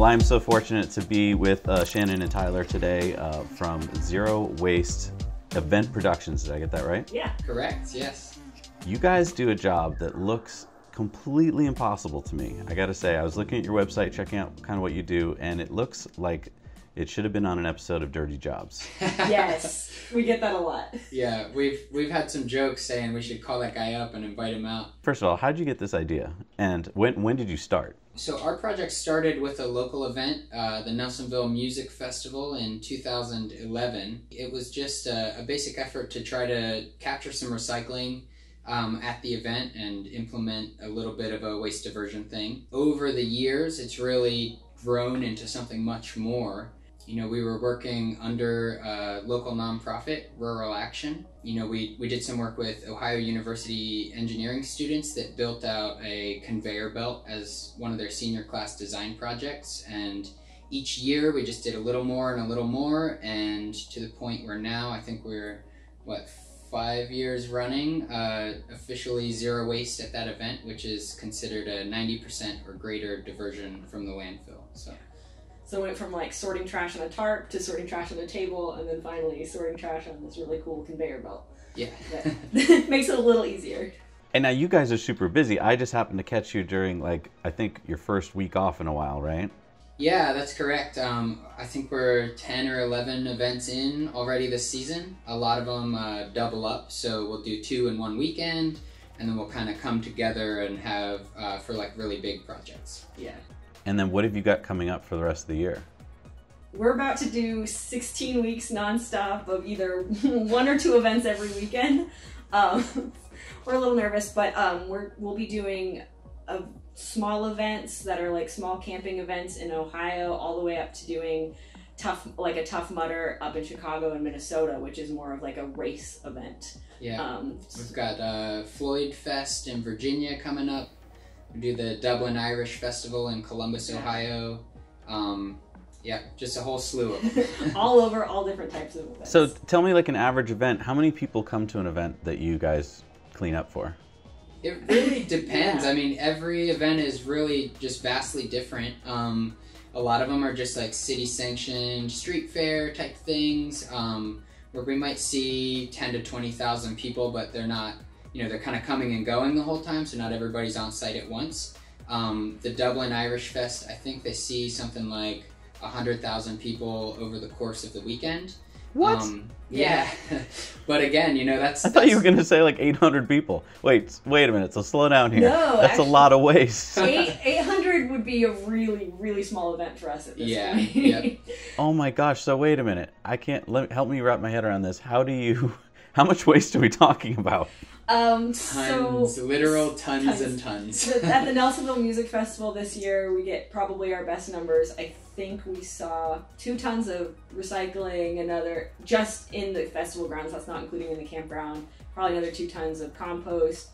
I'm so fortunate to be with Shannon and Tyler today from Zero Waste Event Productions. Did I get that right? Yeah. Correct, yes. You guys do a job that looks completely impossible to me. I gotta say, I was looking at your website, checking out kind of what you do, and it looks like it should have been on an episode of Dirty Jobs. Yes, we get that a lot. Yeah, we've had some jokes saying we should call that guy up and invite him out. First of all, how did you get this idea? And when did you start? So our project started with a local event, the Nelsonville Music Festival in 2011. It was just a basic effort to try to capture some recycling at the event and implement a little bit of a waste diversion thing. Over the years, it's really grown into something much more. You know, we were working under a local nonprofit, Rural Action. You know, we did some work with Ohio University engineering students that built out a conveyor belt as one of their senior class design projects. And each year we just did a little more and a little more, and to the point where now I think we're, 5 years running, officially zero waste at that event, which is considered a 90% or greater diversion from the landfill. So it went from like sorting trash on a tarp to sorting trash on a table, and then finally sorting trash on this really cool conveyor belt. Yeah. That makes it a little easier. And now you guys are super busy. I just happened to catch you during, like, I think your first week off in a while, right? Yeah, that's correct. I think we're 10 or 11 events in already this season. A lot of them double up, so we'll do 2 in one weekend, and then we'll kind of come together and have for like really big projects. Yeah. And then what have you got coming up for the rest of the year? We're about to do 16 weeks nonstop of either 1 or 2 events every weekend. We're a little nervous, but we'll be doing small events that are like small camping events in Ohio, all the way up to doing a Tough Mudder up in Chicago and Minnesota, which is more of like a race event. Yeah, we've got Floyd Fest in Virginia coming up. We do the Dublin Irish Festival in Columbus, Ohio. Yeah, just a whole slew of them. All over, all different types of events. So tell me, like, an average event, how many people come to an event that you guys clean up for? It really depends. Yeah. I mean, every event is really just vastly different. A lot of them are just like city-sanctioned street fair type things, where we might see 10 to 20,000 people, but they're not, you know, they're kind of coming and going the whole time, so not everybody's on site at once. The Dublin Irish Fest, I think they see something like 100,000 people over the course of the weekend. What? Yeah. But again, you know, that's... I thought you were going to say like 800 people. Wait a minute, so slow down here. No, that's actually, a lot of waste. 800 would be a really, really small event for us at this point. Yep. Oh my gosh, so wait a minute. Help me wrap my head around this. How much waste are we talking about? Tons, literal tons and tons. At the Nelsonville Music Festival this year, we get probably our best numbers. I think we saw 2 tons of recycling, another, just in the festival grounds, that's not including in the campground, probably another 2 tons of compost,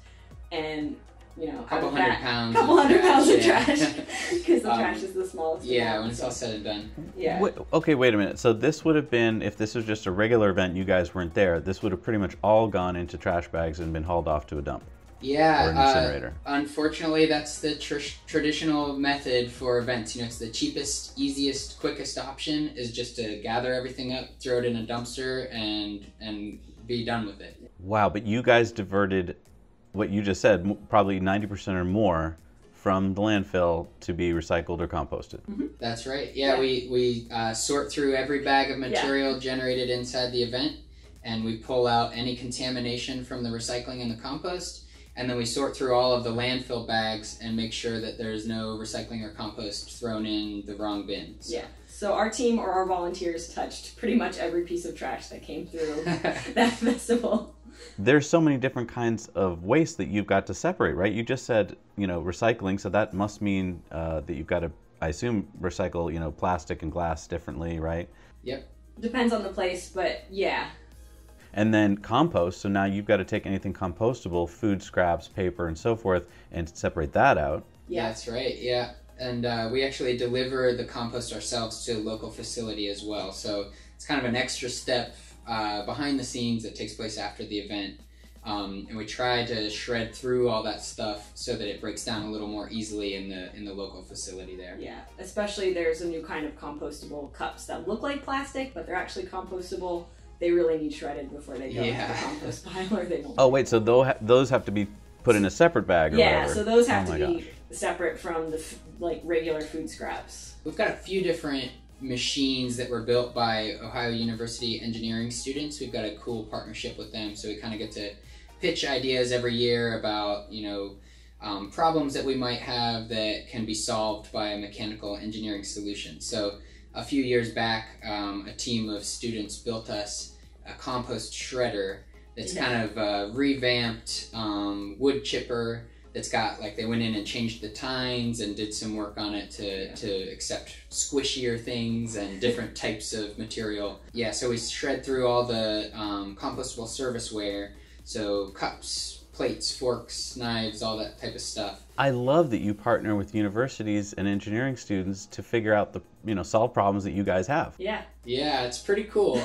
and, you know, a couple hundred pounds of trash, because the trash is the smallest. Yeah, when it's all said and done. Yeah. Wait a minute. So this would have been, if this was just a regular event, you guys weren't there, this would have pretty much all gone into trash bags and been hauled off to a dump. Yeah, or an incinerator. Unfortunately, that's the traditional method for events. You know, it's the cheapest, easiest, quickest option is just to gather everything up, throw it in a dumpster, and be done with it. Wow, but you guys diverted what you just said, probably 90% or more from the landfill to be recycled or composted. Mm-hmm. That's right. Yeah, we sort through every bag of material generated inside the event, and we pull out any contamination from the recycling and the compost, and then we sort through all of the landfill bags and make sure that there's no recycling or compost thrown in the wrong bins. Yeah. So our team or our volunteers touched pretty much every piece of trash that came through that festival. There's so many different kinds of waste that you've got to separate, right? You just said, you know, recycling, so that must mean that you've got to, I assume, recycle, you know, plastic and glass differently, right? Yep. Depends on the place, but yeah. And then compost, so now you've got to take anything compostable, food scraps, paper, and so forth, and separate that out. Yeah. That's right, yeah. And we actually deliver the compost ourselves to a local facility as well. So it's kind of an extra step behind the scenes that takes place after the event. And we try to shred through all that stuff so that it breaks down a little more easily in the local facility there. Yeah, especially there's a new kind of compostable cups that look like plastic, but they're actually compostable. They really need shredded before they go into the compost pile, or they don't. Oh wait, so those have to be put in a separate bag or yeah, whatever? So those have to be gosh. separate from the like regular food scraps. We've got a few different machines that were built by Ohio University engineering students. We've got a cool partnership with them, so we kind of get to pitch ideas every year about, problems that we might have that can be solved by a mechanical engineering solution. So a few years back, a team of students built us a compost shredder that's kind of revamped wood chipper that's got, like, they went in and changed the tines and did some work on it to accept squishier things and different types of material. Yeah, so we shred through all the compostable serviceware, so cups, plates, forks, knives, all that type of stuff. I love that you partner with universities and engineering students to figure out solve problems that you guys have. Yeah. Yeah, it's pretty cool.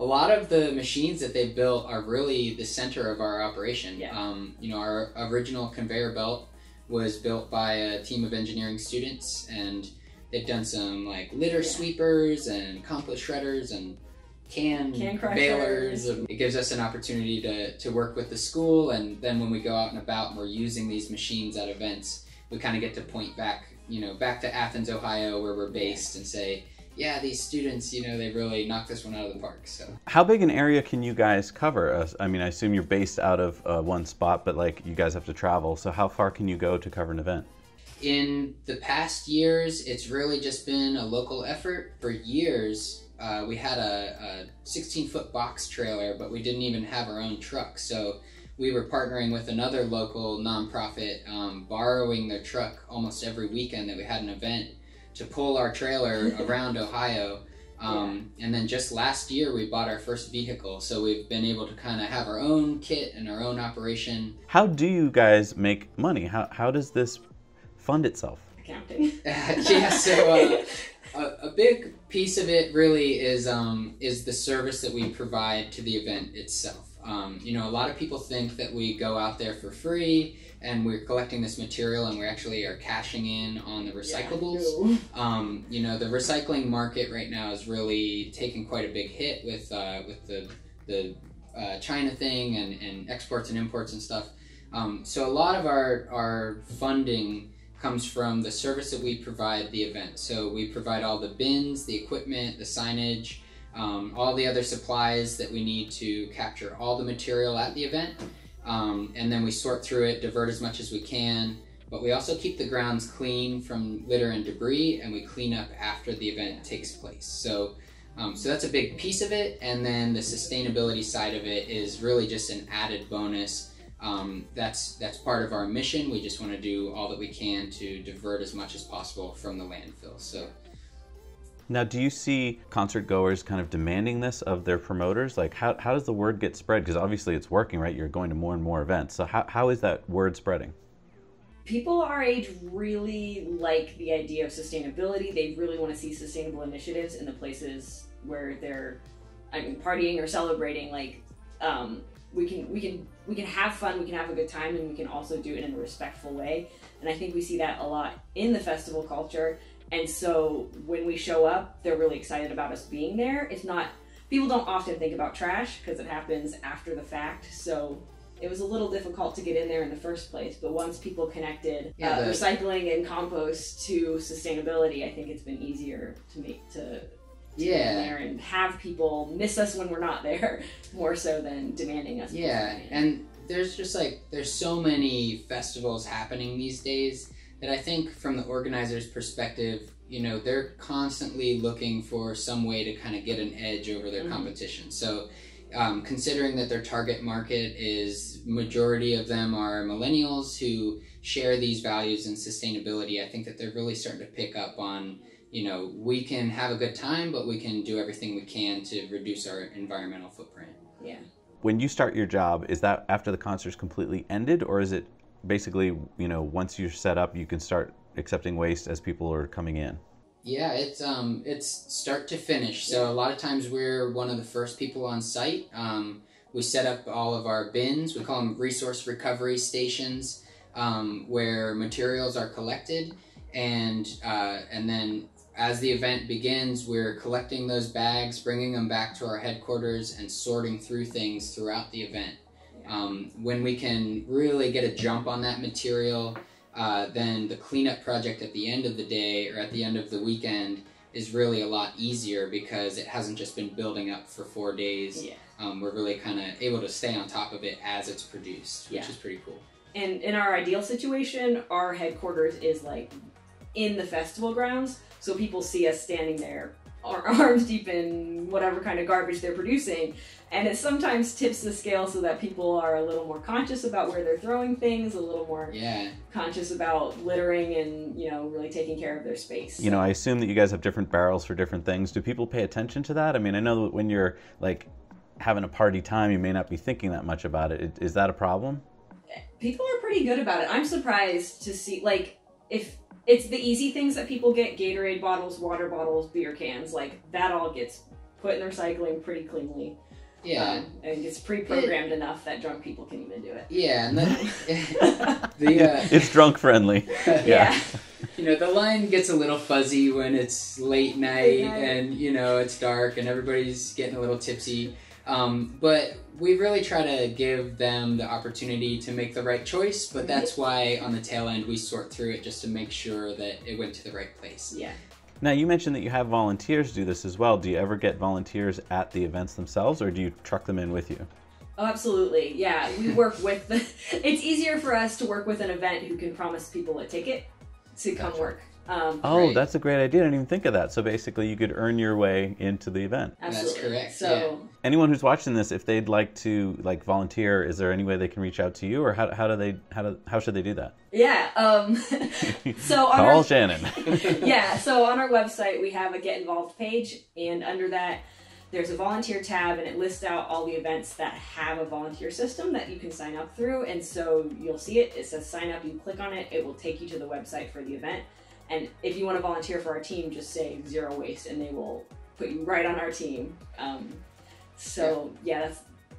A lot of the machines that they built are really the center of our operation. Yeah. Our original conveyor belt was built by a team of engineering students, and they've done some like litter sweepers and compost shredders and can balers. It gives us an opportunity to work with the school, and then when we go out and about and we're using these machines at events, we kind of get to point back to Athens, Ohio, where we're based, and say, yeah, these students, they really knocked this one out of the park. So, how big an area can you guys cover? I mean, I assume you're based out of one spot, but like you guys have to travel. So how far can you go to cover an event? In the past years, it's really just been a local effort. For years, we had a 16-foot box trailer, but we didn't even have our own truck. So we were partnering with another local nonprofit, borrowing their truck almost every weekend that we had an event, to pull our trailer around Ohio. And then just last year we bought our first vehicle, so we've been able to kind of have our own kit and our own operation. How do you guys make money? How does this fund itself? Accounting. Yeah, so a big piece of it really is the service that we provide to the event itself. A lot of people think that we go out there for free and we're collecting this material and we actually are cashing in on the recyclables. The recycling market right now is really taking quite a big hit with the China thing and exports and imports and stuff. So a lot of our funding comes from the service that we provide the event. So we provide all the bins, the equipment, the signage, all the other supplies that we need to capture all the material at the event. And then we sort through it, divert as much as we can, but we also keep the grounds clean from litter and debris, and we clean up after the event takes place. So that's a big piece of it, and then the sustainability side of it is really just an added bonus. That's part of our mission. We just want to do all that we can to divert as much as possible from the landfill. So. Now, do you see concert goers kind of demanding this of their promoters? Like, how does the word get spread? Because obviously it's working, right? You're going to more and more events. So how is that word spreading? People our age really like the idea of sustainability. They really want to see sustainable initiatives in the places where they're, partying or celebrating. Like, we can have fun, we can have a good time, and we can also do it in a respectful way. And I think we see that a lot in the festival culture. And so when we show up, they're really excited about us being there. It's not, people don't often think about trash because it happens after the fact. So it was a little difficult to get in there in the first place. But once people connected recycling and compost to sustainability, I think it's been easier to get there and have people miss us when we're not there, more so than demanding us. Yeah, and there's so many festivals happening these days that I think from the organizer's perspective, they're constantly looking for some way to kind of get an edge over their competition. So considering that their target market is, majority of them are millennials who share these values and sustainability, I think that they're really starting to pick up on, we can have a good time, but we can do everything we can to reduce our environmental footprint. Yeah. When you start your job, is that after the concert's completely ended, or is it basically, once you're set up, you can start accepting waste as people are coming in? Yeah, it's start to finish. So a lot of times we're one of the first people on site. we set up all of our bins. We call them resource recovery stations, where materials are collected, and then as the event begins, we're collecting those bags, bringing them back to our headquarters, and sorting through things throughout the event. When we can really get a jump on that material, then the cleanup project at the end of the day or at the end of the weekend is really a lot easier because it hasn't just been building up for 4 days. Yeah. We're really kind of able to stay on top of it as it's produced, which is pretty cool. And in our ideal situation, our headquarters is like in the festival grounds, so people see us standing there, arms deep in whatever kind of garbage they're producing, and it sometimes tips the scale so that people are a little more conscious about where they're throwing things, a little more conscious about littering, and really taking care of their space. You know, I assume that you guys have different barrels for different things. Do people pay attention to that? I mean, I know that when you're like having a party time, you may not be thinking that much about it. Is that a problem? People are pretty good about it. I'm surprised to see, like, if it's the easy things that people get, Gatorade bottles, water bottles, beer cans, like, that all gets put in the recycling pretty cleanly. Yeah. And it's pre-programmed enough that drunk people can even do it. Yeah, and then it's drunk friendly. Yeah. The line gets a little fuzzy when it's late night and, it's dark and everybody's getting a little tipsy. But we really try to give them the opportunity to make the right choice, but that's why on the tail end we sort through it just to make sure that it went to the right place. Yeah. Now, you mentioned that you have volunteers do this as well. Do you ever get volunteers at the events themselves, or do you truck them in with you? Oh, absolutely. Yeah, we work with it's easier for us to work with an event who can promise people a ticket to come work. That's a great idea. I didn't even think of that. So basically you could earn your way into the event. Absolutely. That's correct. So anyone who's watching this, if they'd like to volunteer, is there any way they can reach out to you, or how should they do that? Yeah. So call Shannon. Yeah. So on our website we have a Get Involved page, and under that there's a volunteer tab, and it lists out all the events that have a volunteer system that you can sign up through. And so you'll see it. It says sign up. You click on it. It will take you to the website for the event. And if you want to volunteer for our team, just say Zero Waste, and they will put you right on our team.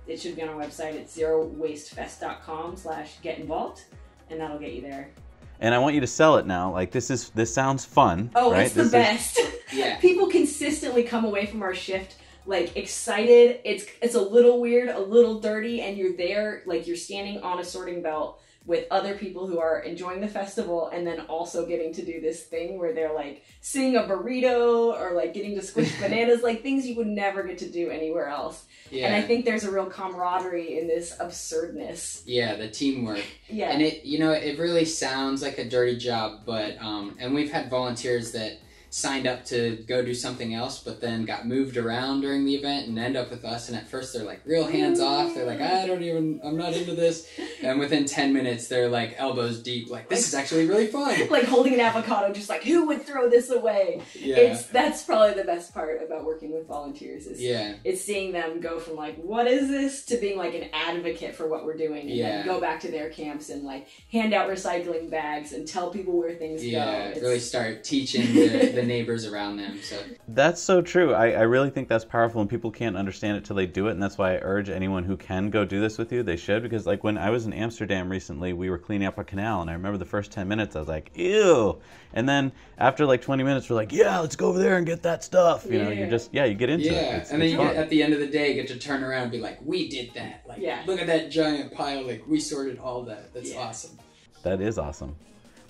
It should be on our website. It's zerowastefest.com/getinvolved, and that'll get you there. And I want you to sell it now. Like, this sounds fun. Oh, right? It's the best. Yeah. People consistently come away from our shift like excited. It's a little weird, a little dirty, and you're there, like you're standing on a sorting belt with other people who are enjoying the festival, and then also getting to do this thing where they're like singing a burrito or like getting to squish bananas, like things you would never get to do anywhere else. Yeah. And I think there's a real camaraderie in this absurdness. Yeah, the teamwork. Yeah. And it really sounds like a dirty job, but and we've had volunteers that signed up to go do something else, but then got moved around during the event and end up with us. And at first they're like real hands off. They're like, I'm not into this. And within 10 minutes, they're like elbows deep, like, this is actually really fun. Like holding an avocado, just like, who would throw this away? Yeah. That's probably the best part about working with volunteers is it's seeing them go from like, what is this, to being like an advocate for what we're doing, and then go back to their camps and like hand out recycling bags and tell people where things go. Yeah, really start teaching the neighbors around them. So that's so true. I really think that's powerful, and people can't understand it till they do it, and that's why I urge anyone who can go do this with you, they should, because like when I was in Amsterdam recently, we were cleaning up a canal, and I remember the first 10 minutes I was like, ew, and then after like 20 minutes we're like, yeah, let's go over there and get that stuff. You know, you get into it. And then you get, at the end of the day, get to turn around and be like, we did that. Like, look at that giant pile. Like, we sorted all that. That's awesome. That is awesome.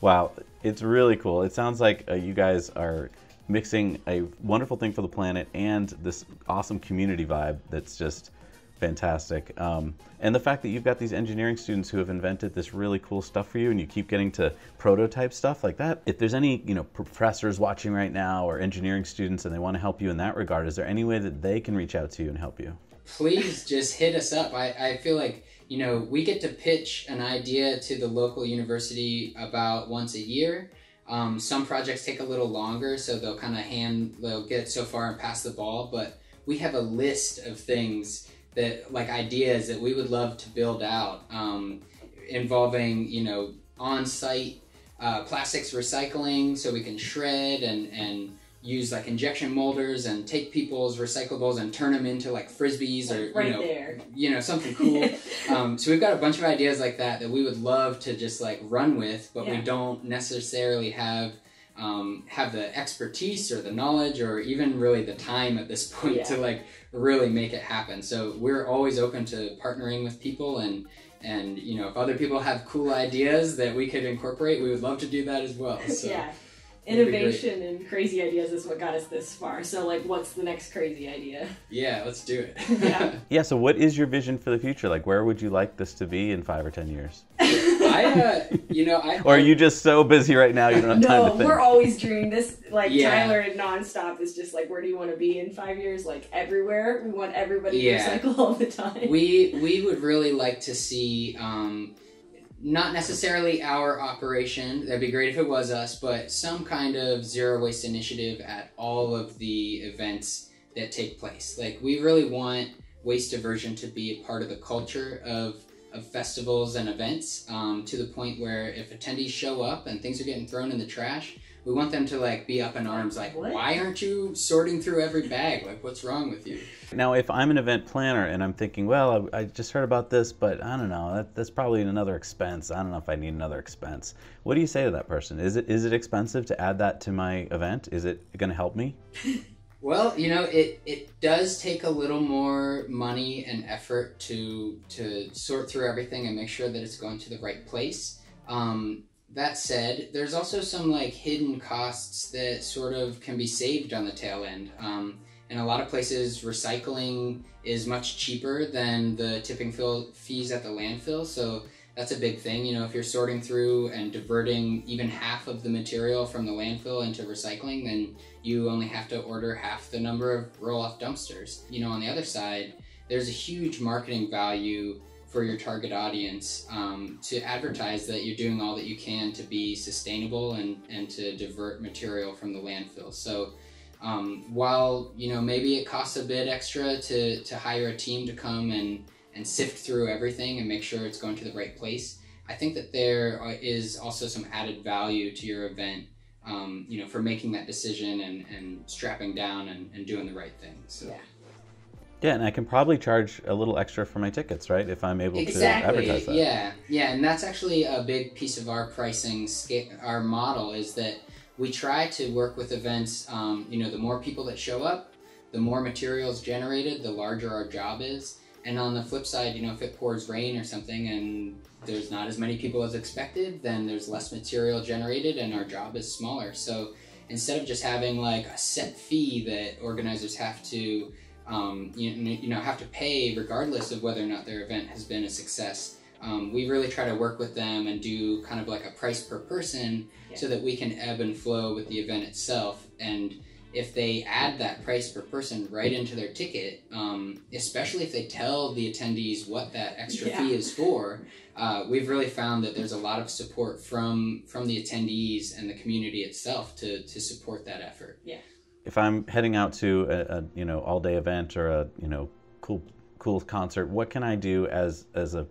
Wow, it's really cool. It sounds like you guys are mixing a wonderful thing for the planet and this awesome community vibe that's just fantastic. And the fact that you've got these engineering students who have invented this really cool stuff for you, and you keep getting to prototype stuff like that. If there's any professors watching right now or engineering students and they want to help you in that regard, is there any way that they can reach out to you and help you? Please just hit us up. I feel like we get to pitch an idea to the local university about once a year. Some projects take a little longer, so they'll get so far and pass the ball, but we have a list of things that, like, ideas that we would love to build out, involving, on-site plastics recycling, so we can shred and use like injection molders and take people's recyclables and turn them into like frisbees or something cool. So we've got a bunch of ideas like that we would love to just like run with, but we don't necessarily have the expertise or the knowledge or even really the time at this point to like really make it happen. So we're always open to partnering with people, and if other people have cool ideas that we could incorporate, we would love to do that as well. So. Innovation and crazy ideas is what got us this far. So like, what's the next crazy idea? Yeah, let's do it. Yeah, so what is your vision for the future? Like, where would you like this to be in 5 or 10 years? Or are you just so busy right now you don't have time to think? No, we're always dreaming this. Like Tyler and Nonstop is just like, where do you want to be in 5 years? Like everywhere. We want everybody to recycle all the time. We would really like to see, not necessarily our operation, that'd be great if it was us, but some kind of zero waste initiative at all of the events that take place. Like, we really want waste diversion to be a part of the culture of festivals and events, to the point where if attendees show up and things are getting thrown in the trash, we want them to like be up in arms like, why aren't you sorting through every bag? Like, what's wrong with you? Now, if I'm an event planner and I'm thinking, well, I just heard about this, but I don't know, that's probably another expense. I don't know if I need another expense. What do you say to that person? Is it expensive to add that to my event? Is it going to help me? Well, it does take a little more money and effort to sort through everything and make sure that it's going to the right place. That said, there's also some like hidden costs that sort of can be saved on the tail end. In a lot of places, recycling is much cheaper than the tipping fees at the landfill, so that's a big thing. If you're sorting through and diverting even half of the material from the landfill into recycling, then you only have to order half the number of roll-off dumpsters. On the other side, there's a huge marketing value for your target audience, to advertise that you're doing all that you can to be sustainable and to divert material from the landfill. So while maybe it costs a bit extra to hire a team to come and sift through everything and make sure it's going to the right place, I think that there is also some added value to your event, for making that decision and strapping down and doing the right thing. So. Yeah, and I can probably charge a little extra for my tickets, right? If I'm able to advertise that. Yeah, and that's actually a big piece of our pricing our model, is that we try to work with events, the more people that show up, the more materials generated, the larger our job is. And on the flip side, if it pours rain or something and there's not as many people as expected, then there's less material generated and our job is smaller. So instead of just having like a set fee that organizers have to have to pay regardless of whether or not their event has been a success, we really try to work with them and do kind of like a price per person, so that we can ebb and flow with the event itself. And if they add that price per person right into their ticket, especially if they tell the attendees what that extra fee is for, we've really found that there's a lot of support from the attendees and the community itself to support that effort. Yeah. If I'm heading out to a all-day event or a cool concert, what can I do as a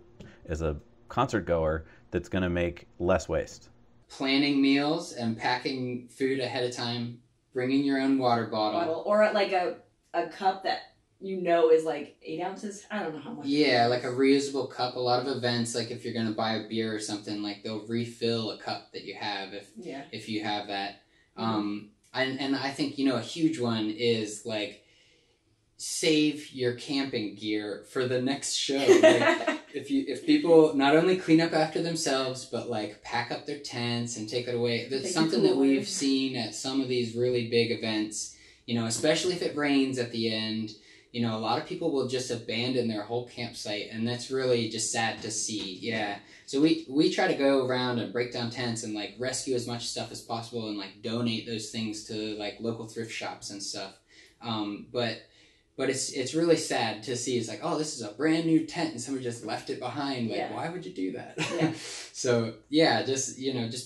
concert goer that's going to make less waste? Planning meals and packing food ahead of time, bringing your own water bottle. Or like a cup that is like 8 ounces. I don't know how much. Yeah, like a reusable cup. A lot of events, like if you're going to buy a beer or something, like they'll refill a cup that you have if you have that. Mm-hmm. And I think, a huge one is like, save your camping gear for the next show. Like, if people not only clean up after themselves, but like pack up their tents and take it away. That's something that we've seen at some of these really big events, especially if it rains at the end. A lot of people will just abandon their whole campsite, and that's really just sad to see. Yeah. So we try to go around and break down tents and like rescue as much stuff as possible and like donate those things to like local thrift shops and stuff. But it's really sad to see. It's like, oh, this is a brand new tent and somebody just left it behind. Like, why would you do that? Yeah. So yeah, just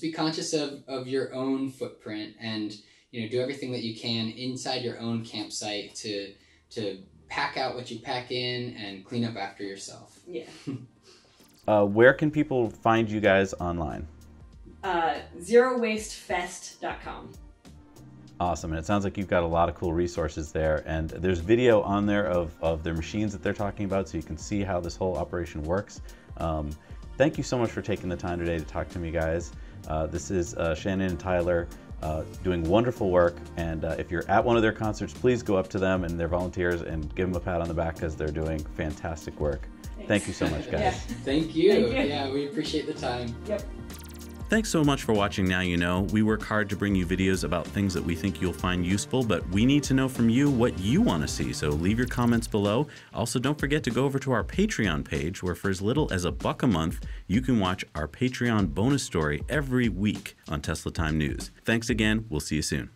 be conscious of your own footprint and, do everything that you can inside your own campsite to pack out what you pack in and clean up after yourself. Yeah. Where can people find you guys online? ZeroWasteFest.com. Awesome, and it sounds like you've got a lot of cool resources there, and there's video on there of their machines that they're talking about, so you can see how this whole operation works. Thank you so much for taking the time today to talk to me, guys. This is Shannon and Tyler doing wonderful work, and if you're at one of their concerts, please go up to them and their volunteers and give them a pat on the back because they're doing fantastic work. Thanks. Thank you so much, guys. Yeah. Thank you. Thank you. Yeah, we appreciate the time. Yep. Thanks so much for watching Now You Know. We work hard to bring you videos about things that we think you'll find useful, but we need to know from you what you want to see, so leave your comments below. Also, don't forget to go over to our Patreon page, where for as little as $1 a month, you can watch our Patreon bonus story every week on Tesla Time News. Thanks again. We'll see you soon.